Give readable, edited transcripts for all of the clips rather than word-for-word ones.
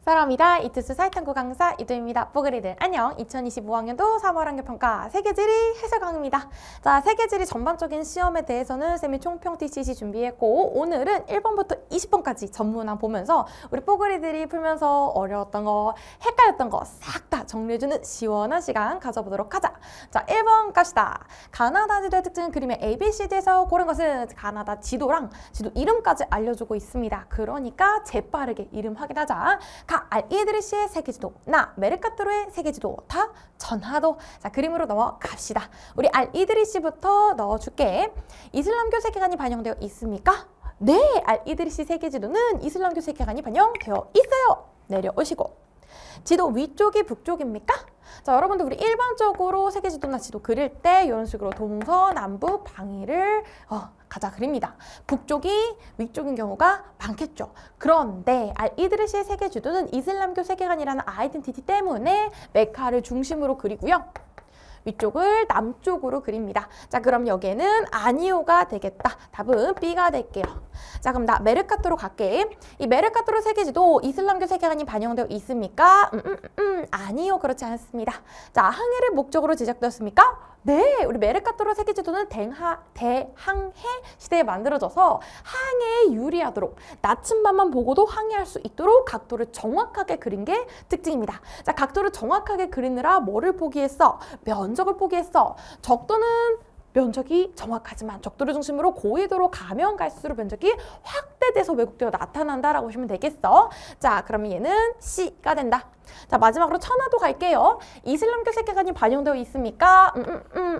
사랑합니다. 이투스 사이탐구 강사 이두입니다. 뽀글이들 안녕. 2025학년도 3월 학교평가 세계지리 해설 강의입니다. 자, 세계지리 전반적인 시험에 대해서는 쌤이 총평 TCC 준비했고 오늘은 1번부터 20번까지 전문항 보면서 우리 뽀글이들이 풀면서 어려웠던 거, 헷갈렸던 거 싹 다 정리해주는 시원한 시간 가져보도록 하자. 자, 1번 갑시다. 가나다 지도의 특징은 그림의 ABCD에서 고른 것은 가나다 지도랑 지도 이름까지 알려주고 있습니다. 그러니까 재빠르게 이름 확인하자. 알이드리시의 세계지도, 나 메르카토르의 세계지도 다 전하도. 자, 그림으로 넘어갑시다. 우리 알이드리시부터 넣어줄게. 이슬람교 세계관이 반영되어 있습니까? 네, 알이드리시 세계지도는 이슬람교 세계관이 반영되어 있어요. 내려오시고. 지도 위쪽이 북쪽입니까? 자, 여러분들 우리 일반적으로 세계지도나 지도 그릴 때 이런 식으로 동서남북 방위를 가자 그립니다. 북쪽이 위쪽인 경우가 많겠죠. 그런데 알이드리시의 세계지도는 이슬람교 세계관이라는 아이덴티티 때문에 메카를 중심으로 그리고요. 위쪽을 남쪽으로 그립니다. 자, 그럼 여기에는 아니오가 되겠다. 답은 B가 될게요. 자, 그럼 나 메르카토로 갈게. 이 메르카토르 세계지도 이슬람교 세계관이 반영되어 있습니까? 아니요, 그렇지 않습니다. 자, 항해를 목적으로 제작되었습니까? 네, 우리 메르카토르 세계지도는 대항해 시대에 만들어져서 항해에 유리하도록 나침반만 보고도 항해할 수 있도록 각도를 정확하게 그린 게 특징입니다. 자, 각도를 정확하게 그리느라 뭐를 포기했어? 면적을 포기했어. 적도는 면적이 정확하지만 적도를 중심으로 고緯도로 가면 갈수록 면적이 확대돼서 왜곡되어 나타난다라고 보시면 되겠어. 자, 그러면 얘는 C가 된다. 자, 마지막으로 천하도 갈게요. 이슬람교 세계관이 반영되어 있습니까?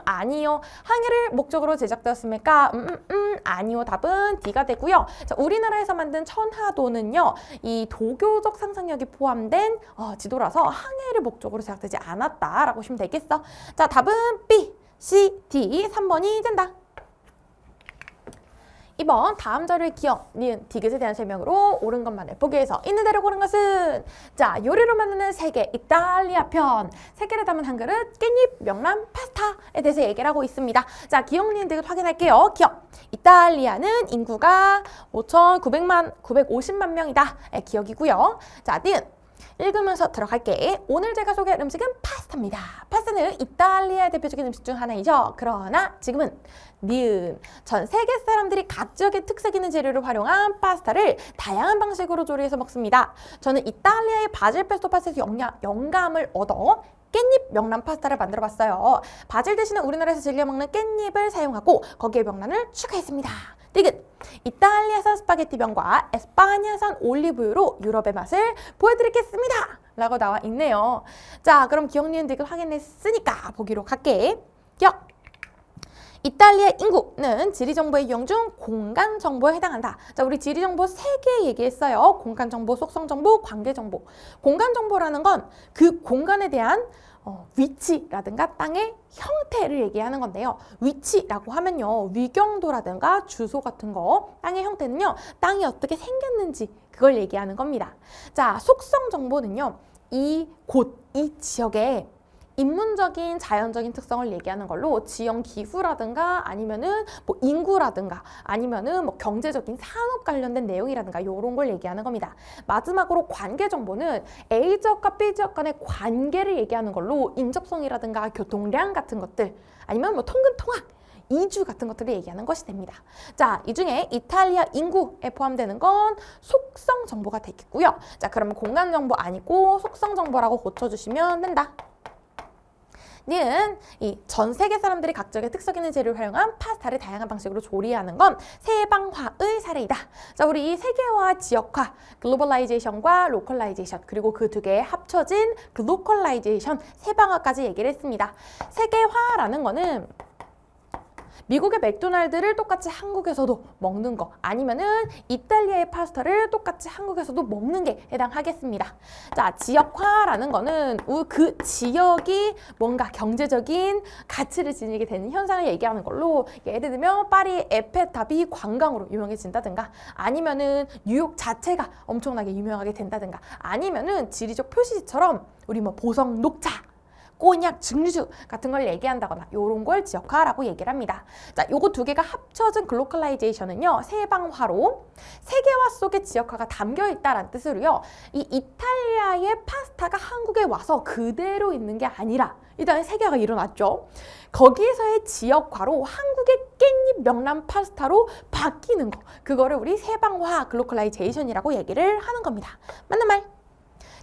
아니요. 항해를 목적으로 제작되었습니까? 아니요. 답은 D가 되고요. 자, 우리나라에서 만든 천하도는요, 이 도교적 상상력이 포함된 지도라서 항해를 목적으로 제작되지 않았다라고 보시면 되겠어. 자, 답은 B. C, D, 3번이 된다. 2번 다음 자료의 기억, 니은, 디귿에 대한 설명으로 옳은 것만을 보기 위해서 있는 대로 고른 것은 자, 요리로 만드는 세계 이탈리아 편 세계를 담은 한 그릇 깻잎 명란 파스타에 대해서 얘기를 하고 있습니다. 자, 기억, 니은, 디귿 확인할게요. 기억, 이탈리아는 인구가 5,950만 명이다. 기억이고요. 자, 니은, 읽으면서 들어갈게. 오늘 제가 소개할 음식은 파스타입니다. 파스타는 이탈리아의 대표적인 음식 중 하나이죠. 그러나 지금은 니은, 전 세계 사람들이 각지역의 특색 있는 재료를 활용한 파스타를 다양한 방식으로 조리해서 먹습니다. 저는 이탈리아의 바질 페스토 파스타에서 영감을 얻어 깻잎 명란 파스타를 만들어봤어요. 바질 대신에 우리나라에서 즐겨 먹는 깻잎을 사용하고 거기에 명란을 추가했습니다. 디귿, 이탈리아산 스파게티병과 에스파냐산 올리브유로 유럽의 맛을 보여드리겠습니다. 라고 나와 있네요. 자, 그럼 기억, 니은, 디귿 확인했으니까 보기로 갈게. 기억, 이탈리아 인구는 지리정보의 이용 중 공간정보에 해당한다. 자, 우리 지리정보 3개 얘기했어요. 공간정보, 속성정보, 관계정보. 공간정보라는 건 그 공간에 대한 위치라든가 땅의 형태를 얘기하는 건데요. 위치라고 하면요, 위경도라든가 주소 같은 거, 땅의 형태는요, 땅이 어떻게 생겼는지 그걸 얘기하는 겁니다. 자, 속성 정보는요, 이 지역에 인문적인 자연적인 특성을 얘기하는 걸로 지형 기후라든가 아니면은 뭐 인구라든가 아니면은 뭐 경제적인 산업 관련된 내용이라든가 이런 걸 얘기하는 겁니다. 마지막으로 관계 정보는 A 지역과 B 지역 간의 관계를 얘기하는 걸로 인접성이라든가 교통량 같은 것들 아니면 뭐 통근통학 이주 같은 것들을 얘기하는 것이 됩니다. 자, 이 중에 이탈리아 인구에 포함되는 건 속성 정보가 되겠고요. 자, 그러면 공간 정보 아니고 속성 정보라고 고쳐주시면 된다. 니은, 이 전 세계 사람들이 각적의 특색 있는 재료를 활용한 파스타를 다양한 방식으로 조리하는 건 세방화의 사례이다. 자, 우리 이 세계화, 지역화, 글로벌라이제이션과 로컬라이제이션 그리고 그 두 개의 합쳐진 글로컬라이제이션, 세방화까지 얘기를 했습니다. 세계화라는 거는 미국의 맥도날드를 똑같이 한국에서도 먹는 거 아니면은 이탈리아의 파스타를 똑같이 한국에서도 먹는 게 해당하겠습니다. 자, 지역화라는 거는 그 지역이 뭔가 경제적인 가치를 지니게 되는 현상을 얘기하는 걸로 예를 들면 파리 에펠탑이 관광으로 유명해진다든가 아니면은 뉴욕 자체가 엄청나게 유명하게 된다든가 아니면은 지리적 표시지처럼 우리 뭐 보성 녹차 꼬냑, 증류주 같은 걸 얘기한다거나 요런 걸 지역화라고 얘기를 합니다. 자, 요거 두 개가 합쳐진 글로컬라이제이션은요, 세방화로 세계화 속에 지역화가 담겨 있다라는 뜻으로요. 이 이탈리아의 파스타가 한국에 와서 그대로 있는 게 아니라 일단 세계화가 일어났죠. 거기에서의 지역화로 한국의 깻잎 명란 파스타로 바뀌는 거, 그거를 우리 세방화 글로컬라이제이션이라고 얘기를 하는 겁니다. 맞는 말?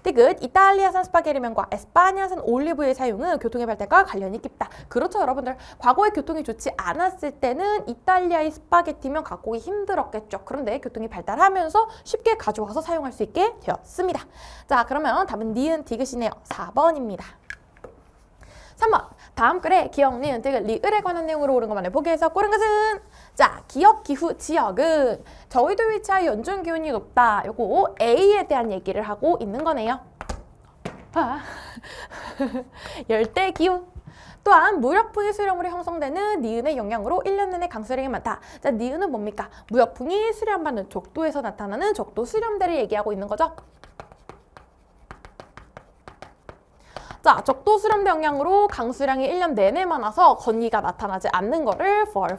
디귿, 이탈리아산 스파게티면과 에스파냐산 올리브유의 사용은 교통의 발달과 관련이 깊다. 그렇죠, 여러분들. 과거에 교통이 좋지 않았을 때는 이탈리아의 스파게티면 갖고 오기 힘들었겠죠. 그런데 교통이 발달하면서 쉽게 가져와서 사용할 수 있게 되었습니다. 자, 그러면 답은 니은 디귿이네요. 4번입니다. 3번, 다음 글에 기억, 니은, 디귿, 리을에 관한 내용으로 옳은 것만을 보기에서 고른 것은? 자, 기억, 기후, 지역은 저희도 위치하여 연중 기온이 높다. 요거 A에 대한 얘기를 하고 있는 거네요. 열대 기후. 또한 무역풍이 수렴으로 형성되는 니은의 영향으로 1년 내내 강수량이 많다. 자, 니은은 뭡니까? 무역풍이 수렴받는 적도에서 나타나는 적도 수렴대를 얘기하고 있는 거죠. 자, 적도 수렴대 영향으로 강수량이 1년 내내 많아서 건기가 나타나지 않는 거를 fall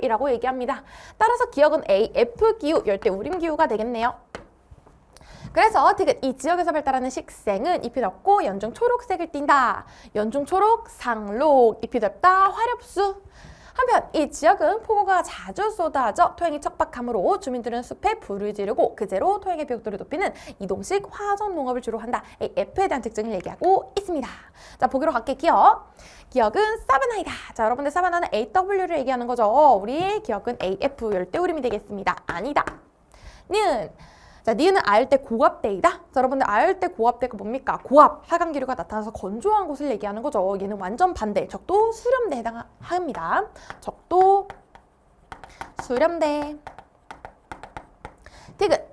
이라고 얘기합니다. 따라서 기억은 A, F 기후, 열대 우림 기후가 되겠네요. 그래서 디귿, 이 지역에서 발달하는 식생은 잎이 넓고 연중 초록색을 띈다. 연중 초록, 상록, 잎이 넓다, 화렵수. 한편 이 지역은 폭우가 자주 쏟아져 토양이 척박하므로 주민들은 숲에 불을 지르고 그제로 토양의 비옥도를 높이는 이동식 화전 농업을 주로 한다. F에 대한 특징을 얘기하고 있습니다. 자, 보기로 갈게. 기억. 기억은 사바나이다. 자, 여러분들 사바나는 AW를 얘기하는 거죠. 우리 기억은 AF, 열대우림이 되겠습니다. 아니다. 니은. 자, 니은은 아열대 고압대이다. 자, 여러분들 아열대 고압대가 뭡니까? 고압, 하강 기류가 나타나서 건조한 곳을 얘기하는 거죠. 얘는 완전 반대, 적도 수렴대에 해당합니다. 적도 수렴대. 디귿,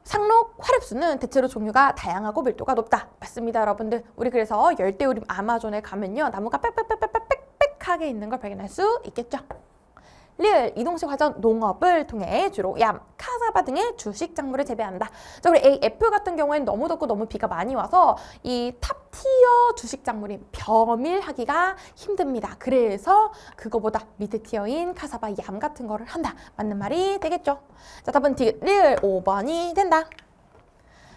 상록, 화렵수는 대체로 종류가 다양하고 밀도가 높다. 맞습니다, 여러분들. 우리 그래서 열대우림 아마존에 가면요, 나무가 빽빽빽빽빽빽하게 있는 걸 발견할 수 있겠죠. 리을, 이동식 화전 농업을 통해 주로 얌, 카사바 등의 주식 작물을 재배한다. 자, 우리 AF 같은 경우에는 너무 덥고 너무 비가 많이 와서 이 탑티어 주식 작물인 벼밀하기가 힘듭니다. 그래서 그거보다 밑에 티어인 카사바, 얌 같은 거를 한다. 맞는 말이 되겠죠. 자, 답은 디귿, 리을 5번이 된다.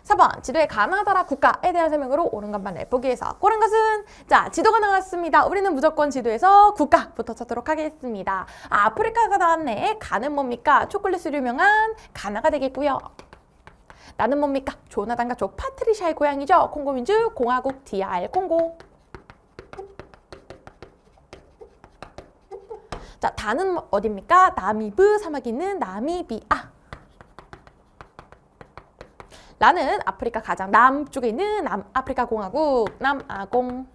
4번, 지도의 가나다라 국가에 대한 설명으로 옳은 것만을 보기 위해서 고른 것은? 자, 지도가 나왔습니다. 우리는 무조건 지도에서 국가부터 찾도록 하겠습니다. 아프리카가 나왔네. 가는 뭡니까? 초콜릿으로 유명한 가나가 되겠고요. 나는 뭡니까? 조나단과 조 파트리샤의 고향이죠. 콩고민주 공화국 DR 콩고. 자, 다는 어디입니까? 나미브 사막이 있는 나미비아. 나는 아프리카 가장 남쪽에 있는 남아프리카 공화국 남아공.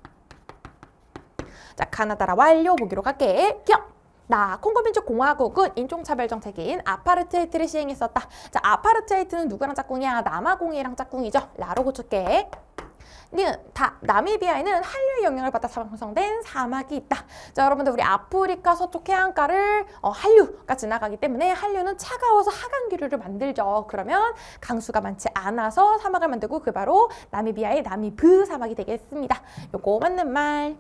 자, 가나다라 완료. 보기로 갈게. 기억. 나 콩고민족 공화국은 인종차별 정책인 아파르트헤이트를 시행했었다. 자, 아파르트헤이트는 누구랑 짝꿍이야? 남아공이랑 짝꿍이죠. 라로 고칠게. 니은, 다, 나미비아에는 한류의 영향을 받아 형성된 사막이 있다. 자, 여러분들 우리 아프리카 서쪽 해안가를 한류가 지나가기 때문에 한류는 차가워서 하강기류를 만들죠. 그러면 강수가 많지 않아서 사막을 만들고 그 바로 나미비아의 나미브 사막이 되겠습니다. 요거 맞는 말.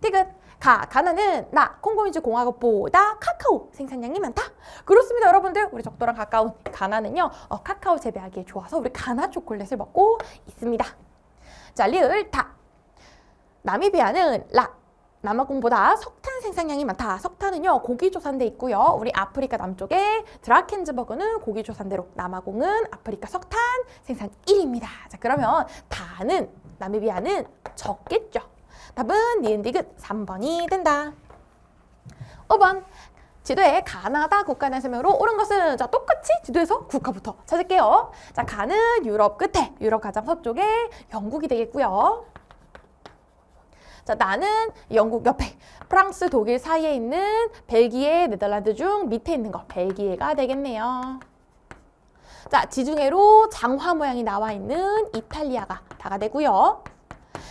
디귿, 가나는 나 콩고민주 공화국보다 카카오 생산량이 많다. 그렇습니다, 여러분들. 우리 적도랑 가까운 가나는요, 카카오 재배하기에 좋아서 우리 가나 초콜릿을 먹고 있습니다. 자, 리을, 다. 나미비아는 남아공보다 석탄 생산량이 많다. 석탄은요, 고기 조산대 있고요. 우리 아프리카 남쪽에 드라켄즈버그는 고기 조산대로, 남아공은 아프리카 석탄 생산 1위입니다. 자, 그러면 다는, 나미비아는 적겠죠. 답은 니은 디귿 3번이 된다. 5번. 지도에 가나다 국가에 대한 설명으로 옳은 것은? 자, 똑같이 지도에서 국가부터 찾을게요. 자, 가는 유럽 끝에, 유럽 가장 서쪽에 영국이 되겠고요. 자, 나는 영국 옆에, 프랑스, 독일 사이에 있는 벨기에, 네덜란드 중 밑에 있는 거, 벨기에가 되겠네요. 자, 지중해로 장화 모양이 나와 있는 이탈리아가 다가 되고요.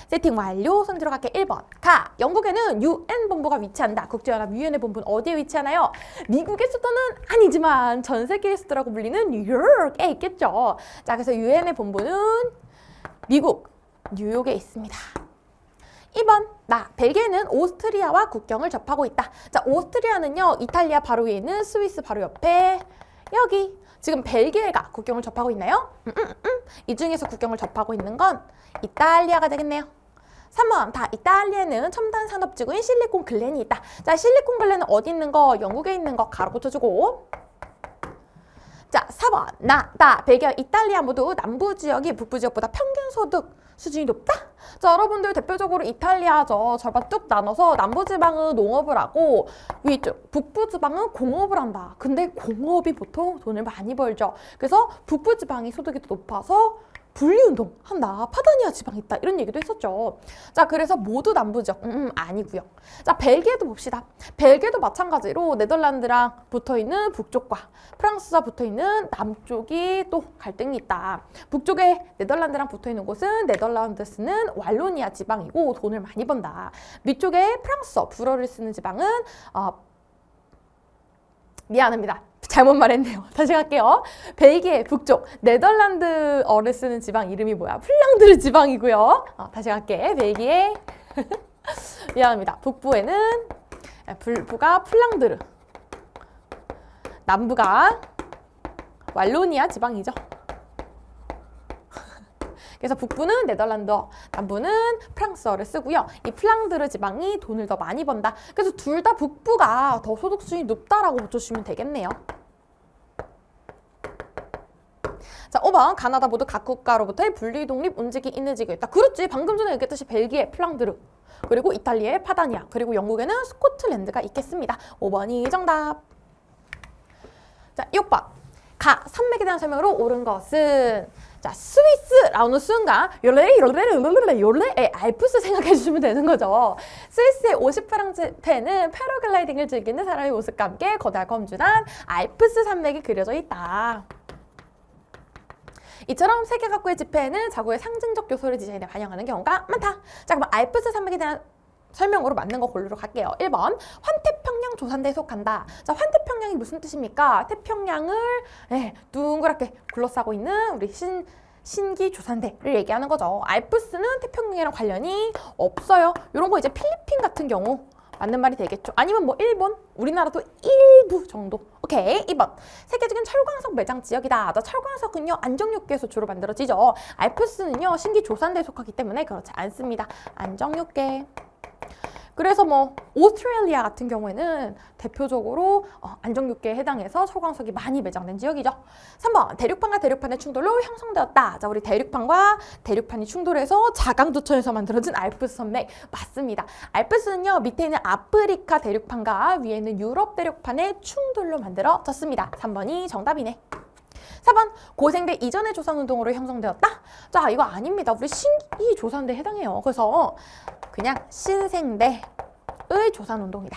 세팅 완료. 손 들어갈게. 1번. 가. 영국에는 UN 본부가 위치한다. 국제연합 유엔의 본부는 어디에 위치하나요? 미국의 수도는 아니지만 전 세계의 수도라고 불리는 뉴욕에 있겠죠. 자, 그래서 유엔의 본부는 미국 뉴욕에 있습니다. 2번 벨기에는 오스트리아와 국경을 접하고 있다. 자, 오스트리아는요 이탈리아 바로 위에 있는 스위스 바로 옆에 여기 지금 벨기에가 국경을 접하고 있나요? 이 중에서 국경을 접하고 있는 건 이탈리아가 되겠네요. 3번 이탈리아에는 첨단 산업지구인 실리콘 글렌이 있다. 자, 실리콘 글렌은 어디 있는 거? 영국에 있는 거 가로 붙여주고. 자, 4번 벨기에, 이탈리아 모두 남부 지역이 북부 지역보다 평균 소득 수준이 높다? 자, 여러분들 대표적으로 이탈리아죠. 절반 뚝 나눠서 남부 지방은 농업을 하고 위쪽 북부 지방은 공업을 한다. 근데 공업이 보통 돈을 많이 벌죠. 그래서 북부 지방이 소득이 더 높아서 분리운동 한다. 파다니아 지방 있다. 이런 얘기도 했었죠. 자, 그래서 모두 남부 지역. 아니고요. 자, 벨기에도 봅시다. 벨기에도 마찬가지로 네덜란드랑 붙어있는 북쪽과 프랑스와 붙어있는 남쪽이 또 갈등이 있다. 북쪽에 네덜란드랑 붙어있는 곳은 네덜란드 쓰는 왈로니아 지방이고 돈을 많이 번다. 위쪽에 프랑스어, 불어를 쓰는 지방은 미안합니다. 잘못 말했네요. 다시 갈게요. 벨기에 북쪽 네덜란드어를 쓰는 지방 이름이 뭐야? 플랑드르 지방이고요. 다시 갈게. 벨기에 미안합니다. 북부에는 북부가 플랑드르, 남부가 왈로니아 지방이죠. 그래서 북부는 네덜란드어, 남부는 프랑스어를 쓰고요. 이 플랑드르 지방이 돈을 더 많이 번다. 그래서 둘 다 북부가 더 소득 수준이 높다라고 붙여주시면 되겠네요. 자, 5번 가나다 모두 각 국가로부터의 분리 독립 운직이 인해지고 있다. 그렇지. 방금 전에 얘기했듯이 벨기에 플랑드르, 그리고 이탈리아의 파다니아, 그리고 영국에는 스코틀랜드가 있겠습니다. 5번이 정답. 자, 6번 산맥에 대한 설명으로 옳은 것은 자, 스위스 라는 순간 요레 알프스 생각해 주시면 되는 거죠. 스위스의 50프랑스페는 패러글라이딩을 즐기는 사람의 모습과 함께 거대하고 험준한 알프스 산맥이 그려져 있다. 이처럼 세계 각국의 지폐에는 자국의 상징적 요소를 디자인에 반영하는 경우가 많다. 자, 그럼 알프스 산맥에 대한 설명으로 맞는 거 고르러 갈게요. 1번 환태평양 조산대에 속한다. 자, 환태평양이 무슨 뜻입니까? 태평양을 둥그랗게 둘러싸고 있는 우리 신기 조산대를 얘기하는 거죠. 알프스는 태평양이랑 관련이 없어요. 이런 거 이제 필리핀 같은 경우 맞는 말이 되겠죠. 아니면 뭐 일본, 우리나라도 일부 정도. 오케이. 2번 세계적인 철광석 매장 지역이다. 자, 철광석은요 안정육계에서 주로 만들어지죠. 알프스는요 신기 조산대에 속하기 때문에 그렇지 않습니다. 안정육계. 그래서 뭐 오스트레일리아 같은 경우에는 대표적으로 안정육계에 해당해서 철광석이 많이 매장된 지역이죠. 3번 대륙판과 대륙판의 충돌로 형성되었다. 자, 우리 대륙판과 대륙판이 충돌해서 자강두천에서 만들어진 알프스 산맥 맞습니다. 알프스는요 밑에 있는 아프리카 대륙판과 위에 있는 유럽 대륙판의 충돌로 만들어졌습니다. 3번이 정답이네. 4번 고생대 이전의 조선운동으로 형성되었다? 자, 이거 아닙니다. 우리 신기 조선대에 해당해요. 그래서 그냥 신생대의 조선운동이다.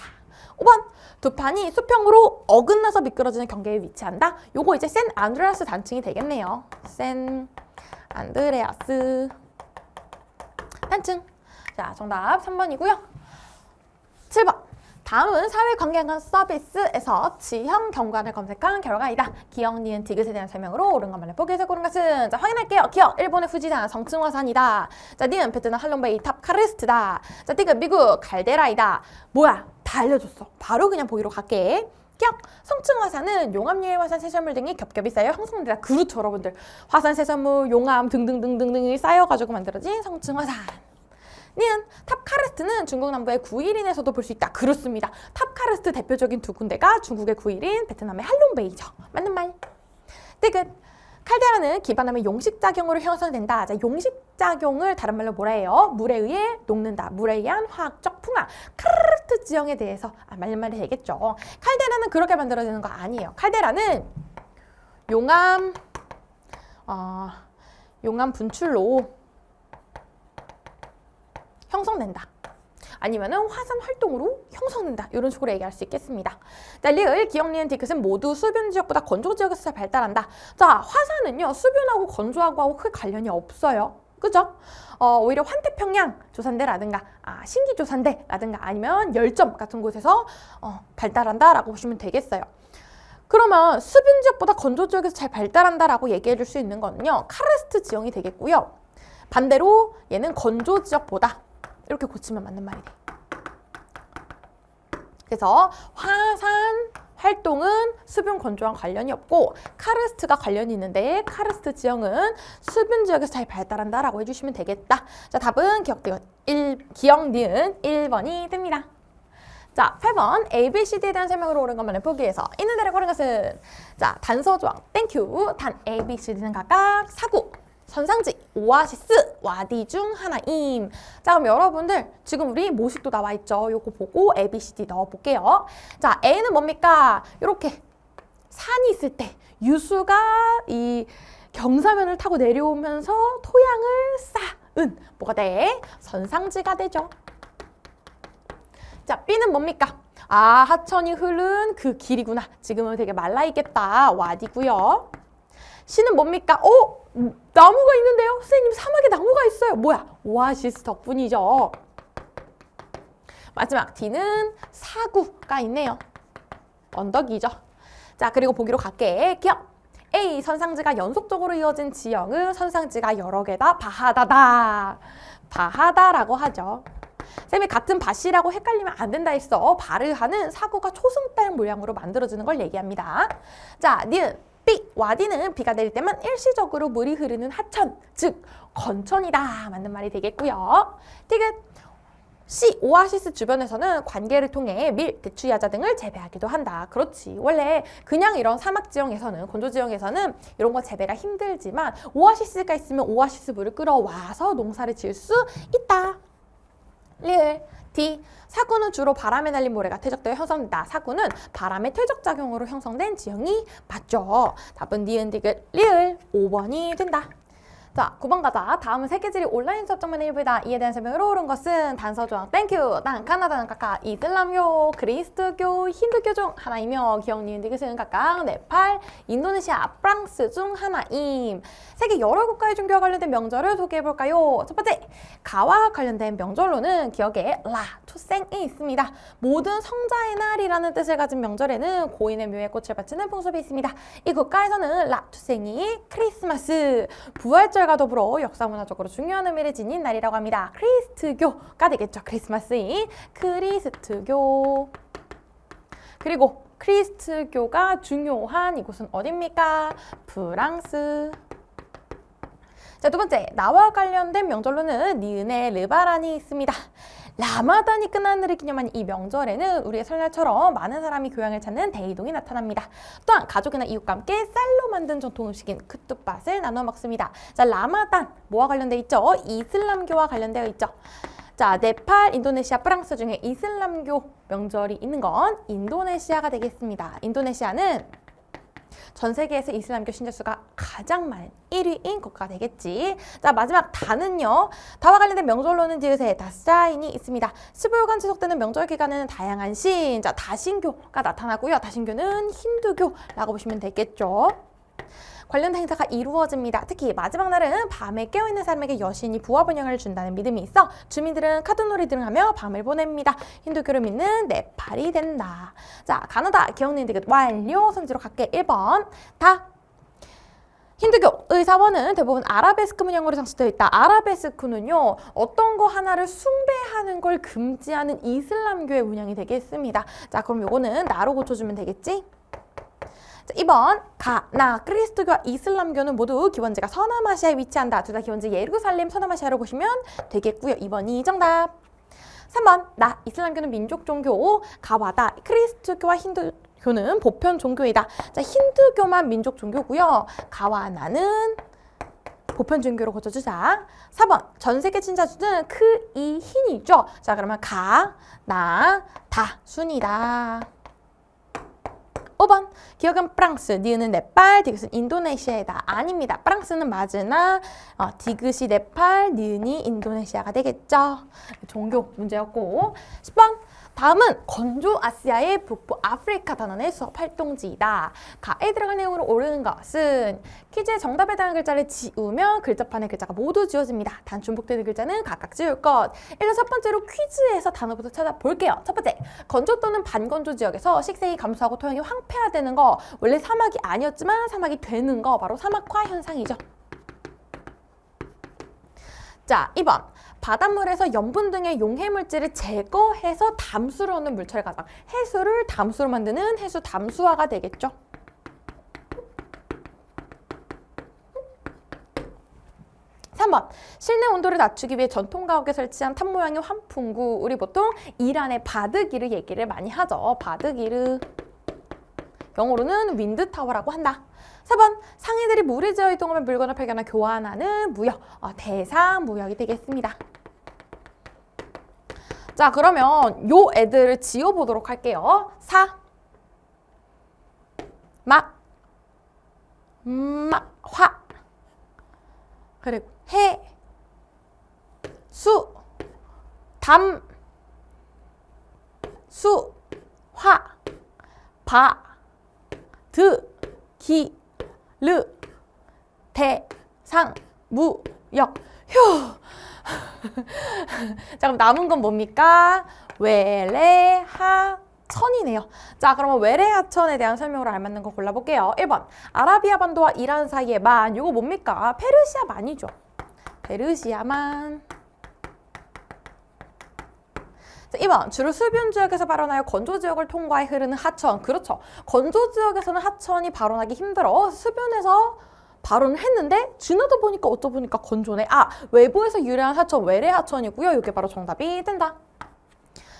5번 두 판이 수평으로 어긋나서 미끄러지는 경계에 위치한다. 요거 이제 샌 안드레아스 단층이 되겠네요. 샌 안드레아스 단층. 자, 정답 3번이고요. 7번 다음은 사회관계관 서비스에서 지형 경관을 검색한 결과이다. 기억, 니은, 디귿에 대한 설명으로 옳은 것만을 보기에서 고른 것은 자, 확인할게요. 기억, 일본의 후지산 성층화산이다. 자, 니은, 베트남 할롱베이 탑 카르스트다. 자, 디귿, 미국 갈데라이다. 뭐야? 다 알려줬어. 바로 그냥 보기로 갈게. 기억, 성층화산은 용암, 유해 화산, 폐쇄물 등이 겹겹이 쌓여 형성되다. 그렇죠, 여러분들. 화산, 폐쇄물, 용암 등등등등등이 쌓여가지고 만들어진 성층화산. 니은 탑카르스트는 중국 남부의 구일인에서도 볼 수 있다. 그렇습니다. 탑카르스트 대표적인 두 군데가 중국의 구일인, 베트남의 할롱베이죠. 맞는 말. 디귿 칼데라는 기반함의 용식작용으로 형성된다. 자, 용식작용을 다른 말로 뭐라 해요? 물에 의해 녹는다. 물에 의한 화학적 풍화. 카르스트 지형에 대해서 맞는 말이 되겠죠. 칼데라는 그렇게 만들어지는 거 아니에요. 칼데라는 용암 분출로 형성된다. 아니면은 화산 활동으로 형성된다. 이런 식으로 얘기할 수 있겠습니다. 자, 리을, 기억, 니은, 디귿은 모두 수변 지역보다 건조 지역에서 잘 발달한다. 자, 화산은요 수변하고 건조하고 크게 관련이 없어요. 그죠? 오히려 환태평양 조산대라든가 신기 조산대라든가 아니면 열점 같은 곳에서 발달한다라고 보시면 되겠어요. 그러면 수변 지역보다 건조 지역에서 잘 발달한다라고 얘기해 줄 수 있는 거는요 카르스트 지형이 되겠고요. 반대로 얘는 건조 지역보다 이렇게 고치면 맞는 말이 돼. 그래서 화산 활동은 수분 건조랑 관련이 없고 카르스트가 관련이 있는데 카르스트 지형은 수분 지역에서 잘 발달한다라고 해주시면 되겠다. 자, 답은 기억 니은 1번이 됩니다. 자, 8번 ABCD에 대한 설명으로 옳은 것만을 보기 위해서 있는 대로 고른 것은 자, 단서 조항 땡큐. 단 ABCD는 각각 사구, 선상지, 오아시스, 와디 중 하나임. 자, 그럼 여러분들 지금 우리 모식도 나와 있죠. 요거 보고 ABCD 넣어볼게요. 자, A는 뭡니까? 이렇게 산이 있을 때 유수가 이 경사면을 타고 내려오면서 토양을 쌓은 뭐가 돼? 선상지가 되죠. 자, B는 뭡니까? 아, 하천이 흐른 그 길이구나. 지금은 되게 말라있겠다. 와디고요. C는 뭡니까? 나무가 있는데요? 선생님, 사막에 나무가 있어요. 뭐야? 오아시스 덕분이죠. 마지막 D는 사구가 있네요. 언덕이죠. 자, 그리고 보기로 갈게. 기억! A, 선상지가 연속적으로 이어진 지형은 선상지가 여러 개다. 바하다다. 바하다라고 하죠. 쌤이 같은 밭이라고 헷갈리면 안 된다 했어. 바르하는 사구가 초승달 모양으로 만들어지는 걸 얘기합니다. 자, 니은 B, 와디는 비가 내릴 때만 일시적으로 물이 흐르는 하천, 즉 건천이다. 맞는 말이 되겠고요. 티귿 C, 오아시스 주변에서는 관계를 통해 밀, 대추, 야자 등을 재배하기도 한다. 그렇지. 원래 그냥 이런 사막 지형에서는, 건조 지형에서는 이런 거 재배가 힘들지만 오아시스가 있으면 오아시스 물을 끌어와서 농사를 지을 수 있다. 리을 D, 사구는 주로 바람에 날린 모래가 퇴적되어 형성된다. 사구는 바람의 퇴적작용으로 형성된 지형이 맞죠. 답은 니은 디귿 리을 5번이 된다. 자, 9번 가자. 다음은 세계지리 온라인 수업 정말 일부이다. 이에 대한 설명으로 옳은 것은 단서 조항 땡큐. 난 카나다는 각각 이슬람교, 그리스도교, 힌두교 중 하나이며 기억 니은 디귿은 각각 네팔, 인도네시아, 프랑스 중 하나임. 세계 여러 국가의 종교와 관련된 명절을 소개해볼까요? 첫 번째, 가와 관련된 명절로는 기억에 라, 투생이 있습니다. 모든 성자의 날이라는 뜻을 가진 명절에는 고인의 묘에 꽃을 바치는 풍습이 있습니다. 이 국가에서는 라, 투생이 크리스마스, 부활절 과 더불어 역사문화적으로 중요한 의미를 지닌 날이라고 합니다. 크리스트교가 되겠죠. 크리스마스인 크리스트교. 그리고 크리스트교가 중요한 이곳은 어디입니까? 프랑스. 자, 두 번째, 나와 관련된 명절로는 니은의 르바란이 있습니다. 라마단이 끝나는 날을 기념한 이 명절에는 우리의 설날처럼 많은 사람이 교양을 찾는 대이동이 나타납니다. 또한 가족이나 이웃과 함께 쌀로 만든 전통 음식인 크뚜밭을 나눠 먹습니다. 자, 라마단 뭐와 관련되어 있죠? 이슬람교와 관련되어 있죠. 자, 네팔, 인도네시아, 프랑스 중에 이슬람교 명절이 있는 건 인도네시아가 되겠습니다. 인도네시아는 전 세계에서 이슬람교 신자수가 가장 많은 1위인 국가가 되겠지. 자, 마지막 다는요. 다와 관련된 명절로는 지으세 다사인이 있습니다. 15일간 지속되는 명절 기간에는 다양한 신, 자, 다신교가 나타나고요. 다신교는 힌두교라고 보시면 되겠죠. 관련 행사가 이루어집니다. 특히 마지막 날은 밤에 깨어있는 사람에게 여신이 부와 번영을 준다는 믿음이 있어 주민들은 카드놀이 등을 하며 밤을 보냅니다. 힌두교를 믿는 네팔이 된다. 자, 가나다 기억니은 디귿 완료. 선지로 갈게. 1번 다. 힌두교 의사원은 대부분 아라베스크 문양으로 장식되어 있다. 아라베스크는요, 어떤 거 하나를 숭배하는 걸 금지하는 이슬람교의 문양이 되겠습니다. 자, 그럼 요거는 나로 고쳐주면 되겠지? 자, 2번 가나 그리스도교와 이슬람교는 모두 기원지가 서남아시아에 위치한다. 둘 다 기원지 예루살렘 서남아시아로 보시면 되겠고요. 2번이 정답. 3번 나 이슬람교는 민족 종교, 가와다 그리스도교와 힌두교는 보편 종교이다. 자, 힌두교만 민족 종교고요. 가와 나는 보편 종교로 고쳐주자. 4번 전 세계 신자수는 그 이 힌이죠. 자, 그러면 가, 나, 다 순이다. 5번 기억은 프랑스, 니은은 네팔, 디귿은 인도네시아이다. 아닙니다. 프랑스는 맞으나 디귿이 네팔, 니은이 인도네시아가 되겠죠. 종교 문제였고. 10번 다음은 건조 아시아의 북부 아프리카 단원의 수업 활동지이다. 가에 들어간 내용으로 옳은 것은 퀴즈의 정답에 해당하는 글자를 지우면 글자판에 글자가 모두 지워집니다. 단 중복되는 글자는 각각 지울 것. 일단 첫 번째로 퀴즈에서 단어부터 찾아볼게요. 첫 번째, 건조 또는 반건조 지역에서 식생이 감소하고 토양이 황폐화되는 거. 원래 사막이 아니었지만 사막이 되는 거 바로 사막화 현상이죠. 자, 2번. 바닷물에서 염분 등의 용해물질을 제거해서 담수로 얻는 물체를 가장. 해수를 담수로 만드는 해수 담수화가 되겠죠. 3번. 실내 온도를 낮추기 위해 전통 가옥에 설치한 탑 모양의 환풍구. 우리 보통 이란의 바드기르 얘기를 많이 하죠. 바드기르. 영어로는 윈드타워라고 한다. 4번. 상인들이 물에 지어 이동하며 물건을 발견하여 교환하는 무역. 대상 무역이 되겠습니다. 자, 그러면 요 애들을 지어보도록 할게요. 사, 막, 화, 그리고 해, 수, 담, 수, 화, 바, 드, 기, 르, 대, 상, 무, 역. 휴. 자, 그럼 남은 건 뭡니까? 외래, 하, 천이네요. 자, 그러면 외래 하천에 대한 설명으로 알맞는 거 골라볼게요. 1번. 아라비아 반도와 이란 사이의 만. 이거 뭡니까? 페르시아만이죠. 페르시아만. 자, 2번. 주로 수변 지역에서 발원하여 건조 지역을 통과해 흐르는 하천. 그렇죠. 건조 지역에서는 하천이 발원하기 힘들어. 수변에서 발언을 했는데 지나다 보니까 어쩌 보니까 건조네. 외부에서 유래한 하천, 외래 하천이고요. 이게 바로 정답이 된다.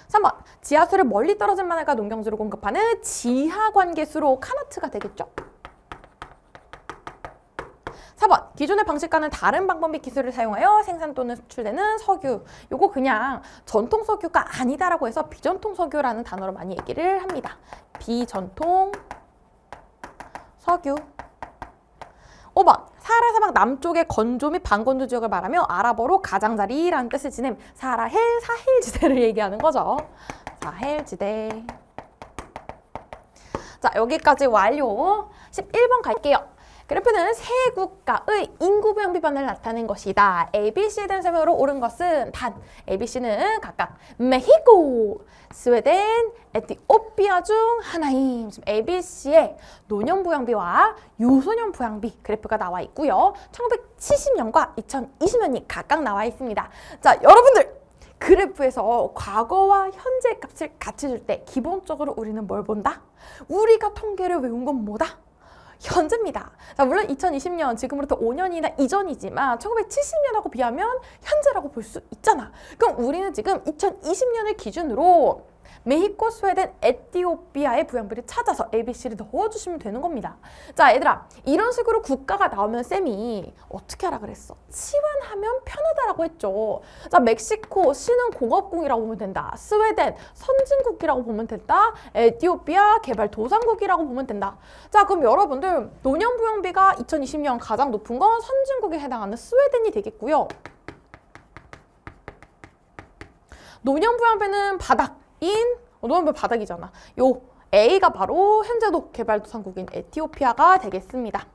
3번. 지하수를 멀리 떨어진 마늘과 농경지로 공급하는 지하관계수로 카나트가 되겠죠. 4번. 기존의 방식과는 다른 방법 및 기술을 사용하여 생산 또는 수출되는 석유. 요거 그냥 전통 석유가 아니다라고 해서 비전통 석유라는 단어로 많이 얘기를 합니다. 비전통 석유. 5번. 사하라 사막 남쪽의 건조 및 반건조 지역을 말하며 아랍어로 가장자리라는 뜻을 지닌 사헬지대를 얘기하는 거죠. 사헬지대. 자, 여기까지 완료. 11번 갈게요. 그래프는 세 국가의 인구 부양 비반을 나타낸 것이다. ABC에 대한 설명으로 옳은 것은 단 ABC는 각각 멕시코, 스웨덴, 에티오피아 중 하나임. 지금 ABC의 노년 부양비와 유소년 부양비 그래프가 나와 있고요. 1970년과 2020년이 각각 나와 있습니다. 자, 여러분들 그래프에서 과거와 현재 값을 같이 줄 때 기본적으로 우리는 뭘 본다? 우리가 통계를 외운 건 뭐다? 현재입니다. 자, 물론 2020년 지금으로부터 5년이나 이전이지만 1970년하고 비하면 현재라고 볼 수 있잖아. 그럼 우리는 지금 2020년을 기준으로 멕시코, 스웨덴, 에티오피아의 부양비를 찾아서 ABC를 넣어주시면 되는 겁니다. 자, 얘들아, 이런 식으로 국가가 나오면 쌤이 어떻게 하라 그랬어? 치환하면 편하다라고 했죠. 자, 멕시코 신흥공업국이라고 보면 된다. 스웨덴 선진국이라고 보면 된다. 에티오피아 개발도상국이라고 보면 된다. 자, 그럼 여러분들 노년 부양비가 2020년 가장 높은 건 선진국에 해당하는 스웨덴이 되겠고요. 노년 부양비는 노년부 바닥이잖아. 요 A가 바로 현재도 개발도상국인 에티오피아가 되겠습니다.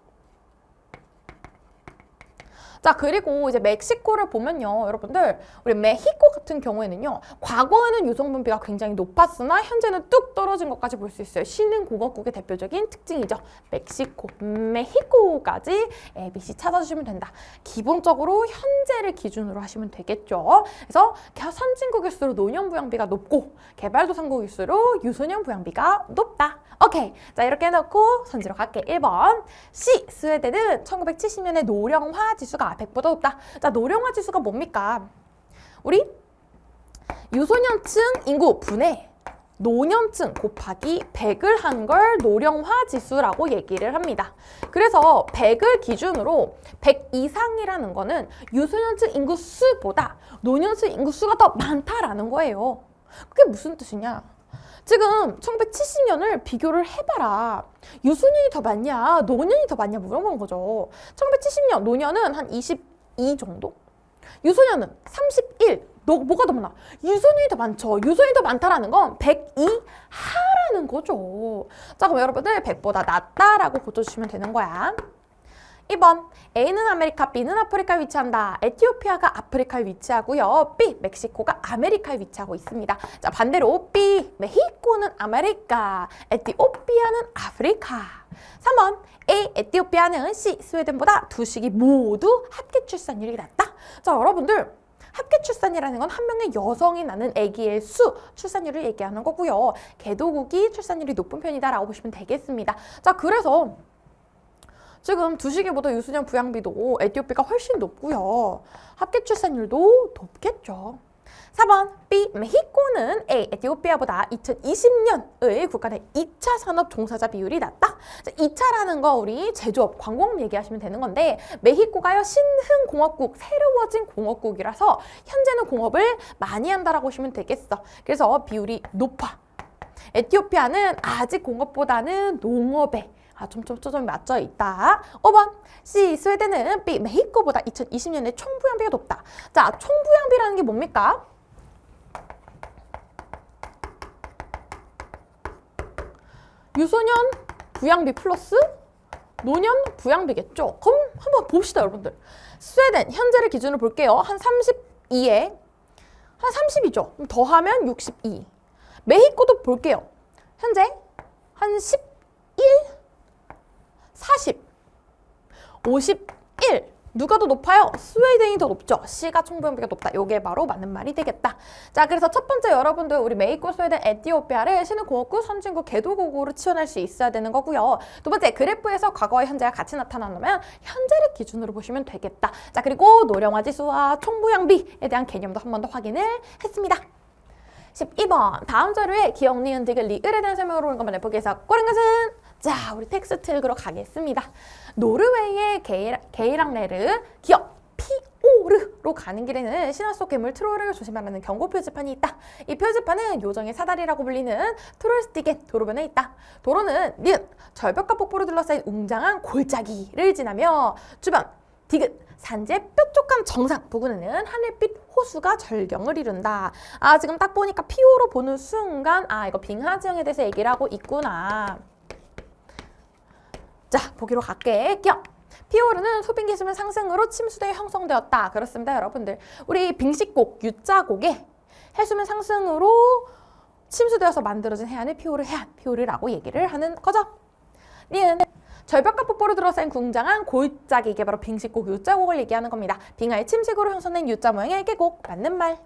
자, 그리고 이제 멕시코를 보면요, 여러분들 우리 멕시코 같은 경우에는요, 과거에는 유성분비가 굉장히 높았으나 현재는 뚝 떨어진 것까지 볼 수 있어요. 신흥공업국의 대표적인 특징이죠. 멕시코까지 ABC 찾아주시면 된다. 기본적으로 현재를 기준으로 하시면 되겠죠. 그래서 선진국일수록 노년 부양비가 높고 개발도상국일수록 유소년 부양비가 높다. 오케이. 자, 이렇게 해놓고 선지로 갈게. 1번. C. 스웨덴은 1970년에 노령화 지수가 100보다 높다. 자, 노령화 지수가 뭡니까? 우리 유소년층 인구 분의 노년층 곱하기 100을 한 걸 노령화 지수라고 얘기를 합니다. 그래서 100을 기준으로 100 이상이라는 거는 유소년층 인구 수보다 노년층 인구 수가 더 많다라는 거예요. 그게 무슨 뜻이냐? 지금 1970년을 비교를 해봐라. 유소년이 더 많냐, 노년이 더 많냐 물어보는 거죠. 1970년 노년은 한 22 정도? 유소년은 31. 뭐가 더 많아? 유소년이 더 많죠. 유소년이 더 많다라는 건 102 하라는 거죠. 자, 그럼 여러분들 100보다 낫다라고 고쳐주시면 되는 거야. 2번. A는 아메리카, B는 아프리카에 위치한다. 에티오피아가 아프리카에 위치하고요. B, 멕시코가 아메리카에 위치하고 있습니다. 자, 반대로 B, 멕시코는 아메리카, 에티오피아는 아프리카. 3번. A, 에티오피아는 C, 스웨덴보다 두 식이 모두 합계 출산율이 낮다. 자, 여러분들 합계 출산이라는 건 한 명의 여성이 낳는 아기의 수, 출산율을 얘기하는 거고요. 개도국이 출산율이 높은 편이다라고 보시면 되겠습니다. 자, 그래서 지금 두시기보다 유수년 부양비도 에티오피아가 훨씬 높고요. 합계 출산율도 높겠죠. 4번 B. 메히코는 A. 에티오피아보다 2020년의 국가 내 2차 산업 종사자 비율이 낮다. 2차라는 거 우리 제조업, 광공업 얘기하시면 되는 건데 메히코가요 신흥공업국, 새로워진 공업국이라서 현재는 공업을 많이 한다라고 보시면 되겠어. 그래서 비율이 높아. 에티오피아는 아직 공업보다는 농업에 초점이 맞춰 있다. 5번 C. 스웨덴은 B. 메히코보다 2020년에 총부양비가 높다. 자, 총부양비라는 게 뭡니까? 유소년 부양비 플러스 노년 부양비겠죠. 그럼 한번 봅시다, 여러분들. 스웨덴 현재를 기준으로 볼게요. 한 32에 한 30이죠. 그럼 더하면 62. 메히코도 볼게요. 현재 한 11, 40, 51. 누가 더 높아요? 스웨덴이 더 높죠. C가 총부양비가 높다. 요게 바로 맞는 말이 되겠다. 자, 그래서 첫 번째 여러분들 우리 메히코, 스웨덴, 에티오피아를 신흥공업국, 선진국, 개도국으로 치환할 수 있어야 되는 거고요. 두 번째 그래프에서 과거와 현재가 같이 나타나려면 현재를 기준으로 보시면 되겠다. 자, 그리고 노령화 지수와 총부양비에 대한 개념도 한 번 더 확인을 했습니다. 12번 다음 자료에 기억, 니은, 디귿, 리을에 대한 설명을 옳은 것만 내보기에서 옳은 것은 자, 우리 텍스트 읽으러 가겠습니다. 노르웨이의 게이랑레르 기업 피오르로 가는 길에는 신화 속 괴물 트롤을 조심하라는 경고 표지판이 있다. 이 표지판은 요정의 사다리라고 불리는 트롤스틱의 도로변에 있다. 도로는 니은 절벽과 폭포로 둘러싸인 웅장한 골짜기를 지나며 주변 디귿 산지의 뾰족한 정상 부근에는 하늘빛 호수가 절경을 이룬다. 아, 지금 딱 보니까 피오로 보는 순간 이거 빙하 지형에 대해서 얘기를 하고 있구나. 자, 보기로 갈게요. 피오르는 소빙 기수면 상승으로 침수대에 형성되었다. 그렇습니다, 여러분들. 우리 빙식곡, U자곡에 해수면 상승으로 침수되어서 만들어진 해안을 피오르 해안, 피오르라고 얘기를 하는 거죠. 니은 절벽과 폭포로 둘러싸인 궁장한 골짜기, 이게 바로 빙식곡, U자곡을 얘기하는 겁니다. 빙하의 침식으로 형성된 U자 모양의 계곡, 맞는 말.